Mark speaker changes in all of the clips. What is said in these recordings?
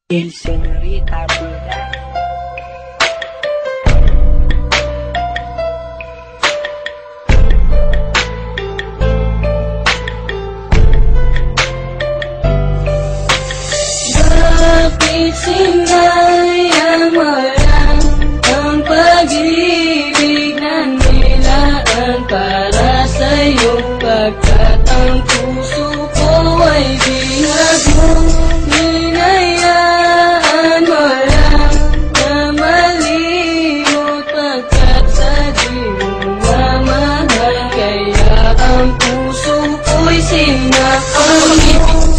Speaker 1: El Señorita Brunei.
Speaker 2: Bakit sinayang ang pag-ibig na nilaan para sa'yo, pagkat ang puso ko ay bihag mo. Hinayaan mo lang na malimot, pagkat sa di mo mamahal, kaya ang puso ko'y sinakal.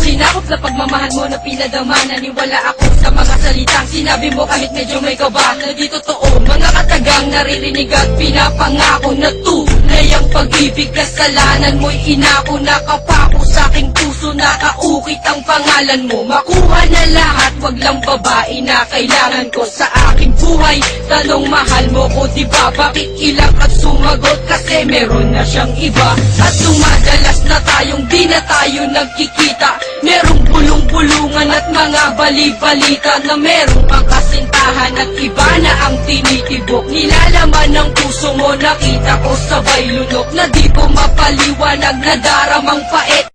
Speaker 3: Sinakop na pagmamahal mo na pinadama. Naniwala ako sa mga salitang sinabi mo kahit medyo may kaba. Na di totoo, mga katagang naririnig at pinapangako na tunay ang pag-ibig. Kasalanan mo'y inako, nakapako sa aking puso, nakaukit ang pangalan mo. Makuha na lahat, wag lang babae na kailangan ko sa aking buhay. Tanong mahal mo ko diba, bakit ilang at sumagot? Kasi meron na siyang iba. At dumadalas na tayong di na tayo nagkikita. Merong bulong-bulungan at mga bali-balita na merong pang kasintahan at iba na ang tinitibok. Nilalaman ng puso mo, nakita ko sabay lunok na di ko mapaliwanag na daramang pait.